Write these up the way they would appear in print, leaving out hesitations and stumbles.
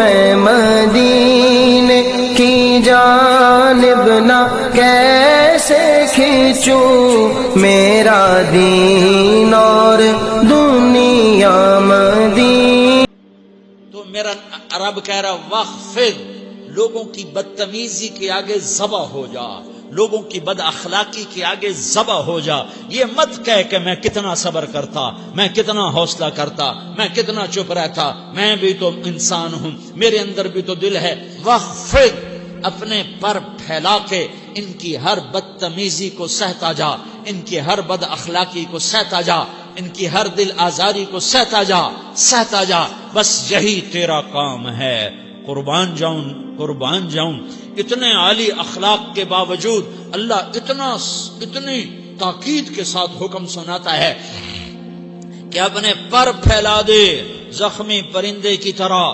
میں مدینے کی جانب نہ کیسے کھینچوں میرا دین اور دنیا مدین. تو میرا رب کہہ رہا وخفض، لوگوں کی بدتمیزی کے آگے ذبح ہو جا، لوگوں کی بد اخلاقی کے آگے ذبح ہو جا. یہ مت کہہ کہ میں کتنا صبر کرتا، میں کتنا حوصلہ کرتا، میں کتنا چپ رہتا، میں بھی تو انسان ہوں، میرے اندر بھی تو دل ہے. وخفض، اپنے پر پھیلا کے ان کی ہر بدتمیزی کو سہتا جا، ان کی ہر بد اخلاقی کو سہتا جا، ان کی ہر دل آزاری کو سہتا جا، سہتا جا. بس یہی تیرا کام ہے. قربان جاؤں. اتنے عالی اخلاق کے باوجود اللہ اتنی تاکید کے ساتھ حکم سناتا ہے کہ اپنے پر پھیلا دے، زخمی پرندے کی طرح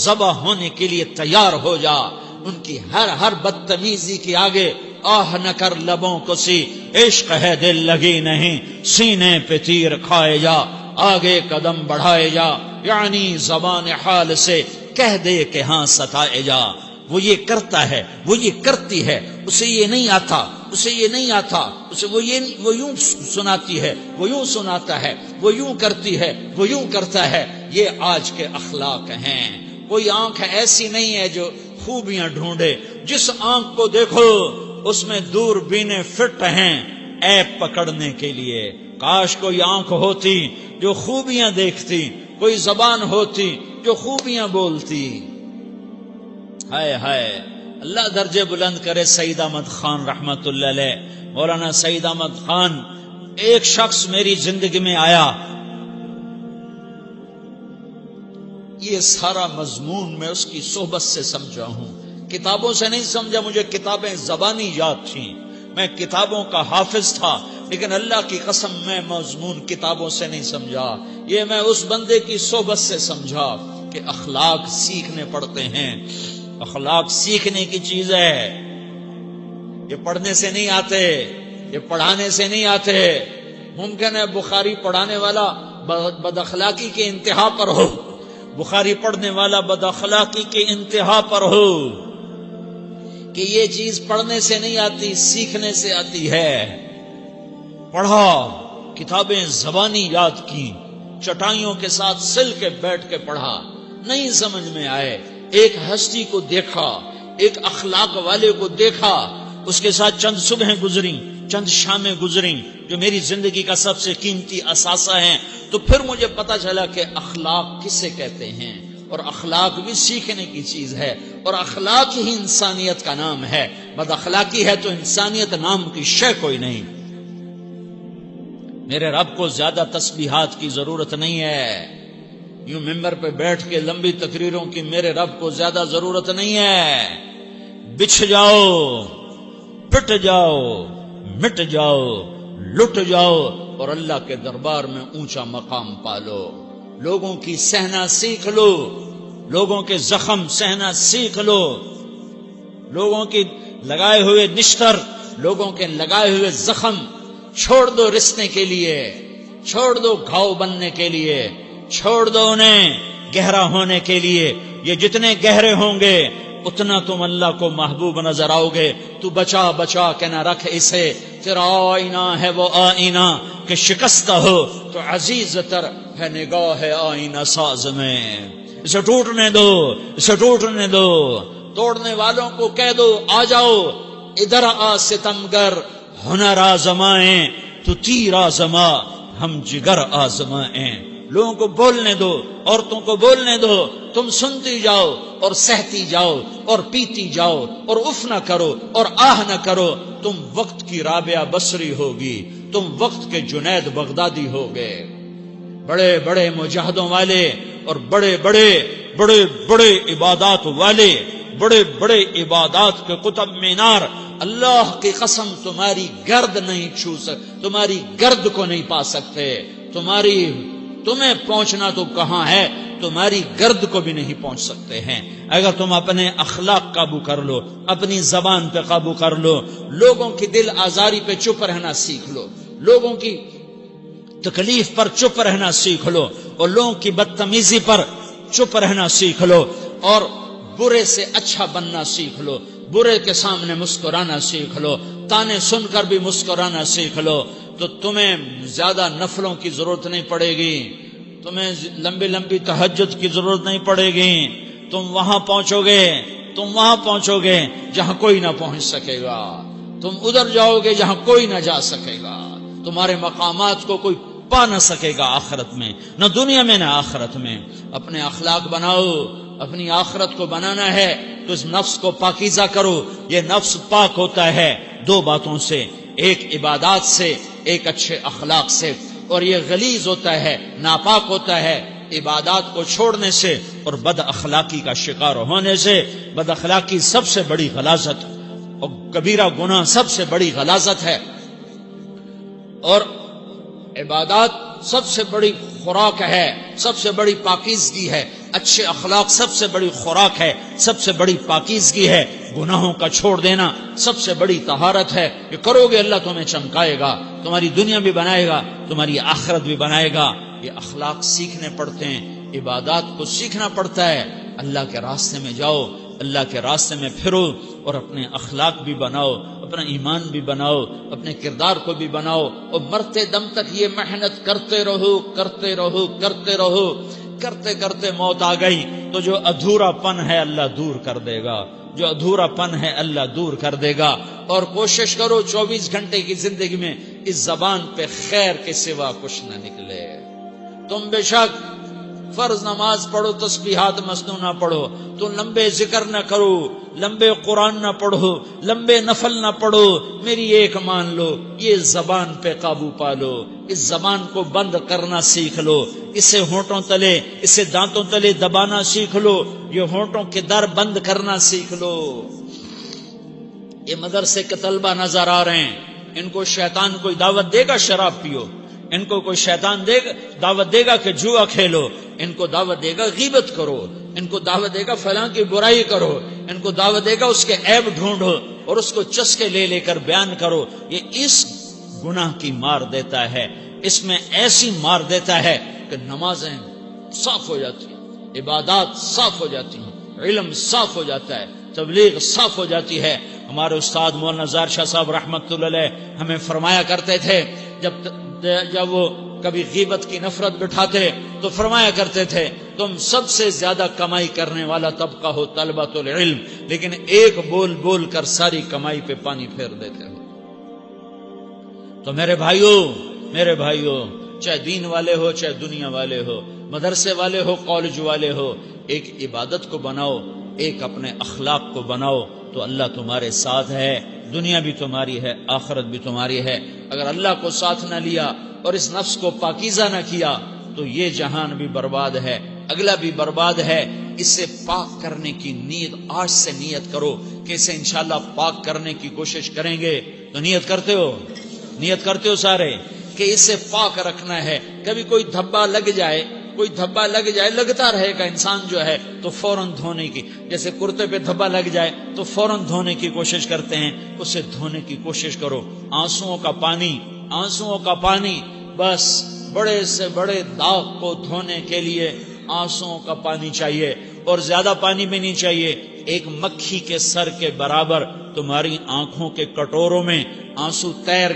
ذبح ہونے کے لیے تیار ہو جا. ان کی ہر بدتمیزی کے آگے آہ نہ کر لبوں کو سی، عشق ہے دل لگی نہیں، سینے پہ تیر کھائے جا، آگے قدم بڑھائے جا، یعنی زبان حال سے کہہ دے کہ ہاں ستائے جا. وہ یہ کرتا ہے، وہ یہ کرتی ہے، اسے یہ نہیں آتا، اسے یہ نہیں آتا، اسے وہ یوں سناتی ہے، وہ یوں سناتا ہے، وہ یوں کرتی ہے، وہ یوں کرتا ہے. یہ آج کے اخلاق ہیں. کوئی آنکھ ایسی نہیں ہے جو خوبیاں ڈھونڈے. جس آنکھ کو دیکھو اس میں دوربینیں فٹ ہیں عیب پکڑنے کے لیے. کاش کوئی آنکھ ہوتی جو خوبیاں دیکھتی، کوئی زبان ہوتی جو خوبیاں بولتی. ہائے ہائے، اللہ درجے بلند کرے سعید احمد خان رحمت اللہ علیہ. مولانا سعید احمد خان، ایک شخص میری زندگی میں آیا، یہ سارا مضمون میں اس کی صحبت سے سمجھا ہوں، کتابوں سے نہیں سمجھا. مجھے کتابیں زبانی یاد تھیں، میں کتابوں کا حافظ تھا، لیکن اللہ کی قسم میں مضمون کتابوں سے نہیں سمجھا. یہ میں اس بندے کی صحبت سے سمجھا کہ اخلاق سیکھنے پڑتے ہیں. اخلاق سیکھنے کی چیز ہے، یہ پڑھنے سے نہیں آتے، یہ پڑھانے سے نہیں آتے. ممکن ہے بخاری پڑھانے والا بد اخلاقی کے انتہا پر ہو، بخاری پڑھنے والا بد اخلاقی کے انتہا پر ہو، کہ یہ چیز پڑھنے سے نہیں آتی، سیکھنے سے آتی ہے. پڑھا، کتابیں زبانی یاد کی، چٹائیوں کے ساتھ سل کے بیٹھ کے پڑھا، نہیں سمجھ میں آئے. ایک ہستی کو دیکھا، ایک اخلاق والے کو دیکھا، اس کے ساتھ چند صبحیں گزریں، چند شامیں گزریں جو میری زندگی کا سب سے قیمتی اثاثہ ہیں. تو پھر مجھے پتا چلا کہ اخلاق کسے کہتے ہیں، اور اخلاق بھی سیکھنے کی چیز ہے، اور اخلاق ہی انسانیت کا نام ہے. بد اخلاقی ہے تو انسانیت نام کی شے کوئی نہیں. میرے رب کو زیادہ تسبیحات کی ضرورت نہیں ہے، یوں ممبر پہ بیٹھ کے لمبی تقریروں کی میرے رب کو زیادہ ضرورت نہیں ہے. بچھ جاؤ، پٹ جاؤ، مٹ جاؤ، لٹ جاؤ، اور اللہ کے دربار میں اونچا مقام پالو. لوگوں کی سہنا سیکھ لو، لوگوں کے زخم سہنا سیکھ لو، لوگوں کی لگائے ہوئے نشتر، لوگوں کے لگائے ہوئے زخم چھوڑ دو رسنے کے لیے، چھوڑ دو گھاؤ بننے کے لیے، چھوڑ دو انہیں گہرا ہونے کے لیے. یہ جتنے گہرے ہوں گے اتنا تم اللہ کو محبوب نظر آؤ گے. تو بچا بچا کے نہ رکھ اسے، تیرا آئینہ ہے وہ آئینہ کہ شکستہ ہو تو عزیز تر ہے نگاہ آئینہ ساز میں. اسے ٹوٹنے دو، اسے ٹوٹنے دو. توڑنے والوں کو کہہ دو آ جاؤ ادھر آ ستمگر، ہنر آزمائیں تو تیر آزما، ہم جگر آزمائیں. لوگوں کو بولنے دو، عورتوں کو بولنے دو، تم سنتی جاؤ اور سہتی جاؤ اور پیتی جاؤ اور اف نہ کرو اور آہ نہ کرو. تم وقت کی رابعہ بصری ہوگی، تم وقت کے جنید بغدادی ہوگے. بڑے بڑے مجاہدوں والے اور بڑے بڑے عبادات والے، بڑے بڑے عبادات کے قطب مینار، اللہ کی قسم تمہاری گرد نہیں چھو سکتے، تمہاری گرد کو نہیں پا سکتے. تمہیں پہنچنا تو کہاں ہے، تمہاری گرد کو بھی نہیں پہنچ سکتے ہیں. اگر تم اپنے اخلاق قابو کر لو، اپنی زبان پہ قابو کر لو، لوگوں کی دل آزاری پہ چپ رہنا سیکھ لو، لوگوں کی تکلیف پر چپ رہنا سیکھ لو، اور لوگوں کی بدتمیزی پر چپ رہنا سیکھ لو، اور برے سے اچھا بننا سیکھ لو، برے کے سامنے مسکرانا سیکھ لو، تانے سن کر بھی مسکرانا سیکھ لو، تو تمہیں زیادہ نفلوں کی ضرورت نہیں پڑے گی، تمہیں لمبی لمبی تہجد کی ضرورت نہیں پڑے گی، تم وہاں پہنچو گے جہاں کوئی نہ پہنچ سکے گا، تم ادھر جاؤ گے جہاں کوئی نہ جا سکے گا، تمہارے مقامات کو کوئی پا نہ سکے گا آخرت میں، نہ دنیا میں نہ آخرت میں۔ اپنے اخلاق بناؤ، اپنی آخرت کو بنانا ہے تو اس نفس کو پاکیزہ کرو۔ یہ نفس پاک ہوتا ہے دو باتوں سے، ایک عبادات سے، ایک اچھے اخلاق سے، اور یہ غلیظ ہوتا ہے، ناپاک ہوتا ہے عبادات کو چھوڑنے سے اور بد اخلاقی کا شکار ہونے سے۔ بد اخلاقی سب سے بڑی غلاظت اور کبیرہ گناہ سب سے بڑی غلاظت ہے، اور عبادات سب سے بڑی خوراک ہے، سب سے بڑی پاکیزگی ہے، اچھے اخلاق سب سے بڑی خوراک ہے، سب سے بڑی پاکیزگی ہے۔ گناہوں کا چھوڑ دینا سب سے بڑی طہارت ہے۔ یہ کرو گے اللہ تمہیں چمکائے گا، تمہاری دنیا بھی بنائے گا، تمہاری آخرت بھی بنائے گا۔ یہ اخلاق سیکھنے پڑتے ہیں، عبادات کو سیکھنا پڑتا ہے۔ اللہ کے راستے میں جاؤ، اللہ کے راستے میں پھرو، اور اپنے اخلاق بھی بناؤ، اپنا ایمان بھی بناؤ، اپنے کردار کو بھی بناؤ، اور مرتے دم تک یہ محنت کرتے رہو، کرتے رہو، کرتے رہو۔ کرتے کرتے موت آ گئی تو جو ادھورا پن ہے اللہ دور کر دے گا، جو ادھورا پن ہے اللہ دور کر دے گا۔ اور کوشش کرو 24 گھنٹے کی زندگی میں اس زبان پہ خیر کے سوا کچھ نہ نکلے۔ تم بے شک فرض نماز پڑھو، تسبیحات مسنون نہ پڑھو، تو لمبے ذکر نہ کرو، لمبے قرآن نہ پڑھو، لمبے نفل نہ پڑھو، میری ایک مان لو، یہ زبان پہ قابو پالو، اس زبان کو بند کرنا سیکھ لو، اسے ہونٹوں تلے، اسے دانتوں تلے دبانا سیکھ لو، یہ ہونٹوں کے در بند کرنا سیکھ لو۔ یہ مدرسے کے طلبہ نظر آ رہے ہیں، ان کو شیطان کوئی دعوت دے گا شراب پیو، ان کو کوئی شیطان دعوت دے گا کہ جوا کھیلو، ان کو دعوت دے گا غیبت کرو، ان کو دعوت دے گا فلاں کی برائی کرو، ان کو دعوت دے گا اس کے عیب ڈھونڈو اور اس کو چسکے لے لے کر بیان کرو۔ یہ اس گناہ کی مار دیتا ہے، اس میں ایسی مار دیتا ہے کہ نمازیں صاف ہو جاتی ہیں، عبادات صاف ہو جاتی ہیں، علم صاف ہو جاتا ہے، تبلیغ صاف ہو جاتی ہے۔ ہمارے استاد مولانا زار شاہ صاحب رحمۃ اللہ علیہ ہمیں فرمایا کرتے تھے، جب وہ کبھی غیبت کی نفرت بٹھاتے تو فرمایا کرتے تھے، تم سب سے زیادہ کمائی کرنے والا طبقہ ہو طلبۃ العلم، لیکن ایک بول بول کر ساری کمائی پہ پانی پھیر دیتے ہو۔ تو میرے بھائیوں، چاہے دین والے ہو، چاہے دنیا والے ہو، مدرسے والے ہو، کالج والے ہو، ایک عبادت کو بناؤ، ایک اپنے اخلاق کو بناؤ، تو اللہ تمہارے ساتھ ہے، دنیا بھی تمہاری ہے، آخرت بھی تمہاری ہے۔ اگر اللہ کو ساتھ نہ لیا اور اس نفس کو پاکیزہ نہ کیا تو یہ جہان بھی برباد ہے، اگلا بھی برباد ہے۔ اسے پاک کرنے کی نیت آج سے نیت کرو کہ اسے انشاءاللہ پاک کرنے کی کوشش کریں گے۔ تو نیت کرتے ہو سارے کہ اسے پاک رکھنا ہے۔ کبھی کوئی دھبا لگ جائے، لگتا رہے گا انسان جو ہے تو فوراً دھونے کی، جیسے کرتے پہ دھبا لگ جائے تو فوراً دھونے کی کوشش کرتے ہیں، اسے دھونے کی کوشش کرو۔ آنسوؤں کا پانی بس بڑے سے بڑے داغ کو دھونے کے لیے آنسوؤں کا پانی چاہیے، اور زیادہ پانی بھی نہیں چاہیے۔ ایک مکھی کے سر کے برابر تمہاری آنکھوں کے کٹوروں میں آنسو تیر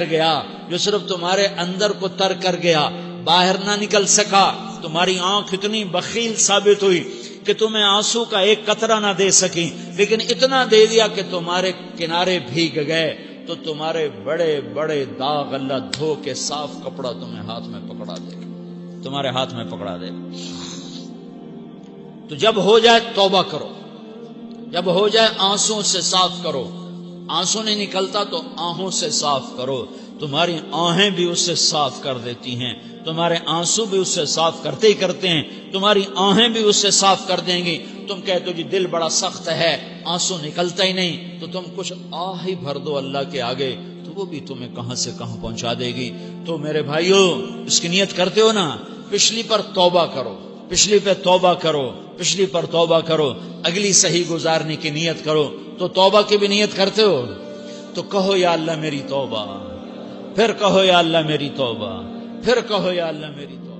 گیا جو صرف تمہارے اندر کو تر کر گیا، باہر نہ نکل سکا۔ تمہاری آنکھ اتنی بخیل ثابت ہوئی کہ تمہیں آنسو کا ایک قطرہ نہ دے سکی، لیکن اتنا دے دیا کہ تمہارے کنارے بھیگ گئے۔ تو تمہارے بڑے بڑے داغ اللہ دھو کے صاف کپڑا تمہیں ہاتھ میں پکڑا دے گا، تمہارے ہاتھ میں پکڑا دے گا۔ تو جب ہو جائے توبہ کرو، جب ہو جائے آنسوں سے صاف کرو۔ آنسو نہیں نکلتا تو آہوں سے صاف کرو۔ تمہاری آہیں بھی اس سے صاف کر دیتی ہیں، تمہارے آنسو بھی اس سے صاف کرتے ہی کرتے ہیں، تمہاری آہیں بھی اس سے صاف کر دیں گی۔ تم کہتے ہو جی دل بڑا سخت ہے، آنسو نکلتا ہی نہیں، تو تم کچھ آہ ہی بھر دو اللہ کے آگے، تو وہ بھی تمہیں کہاں سے کہاں پہنچا دے گی۔ تو میرے بھائیوں، اس کی نیت کرتے ہو نا، پچھلی پر توبہ کرو، پچھلی پہ توبہ کرو، پچھلی پر توبہ کرو، اگلی صحیح گزارنے کی نیت کرو۔ تو توبہ کی بھی نیت کرتے ہو تو کہو یا اللہ میری توبہ، پھر کہو یا اللہ میری توبہ، پھر کہو یا اللہ میری توبہ۔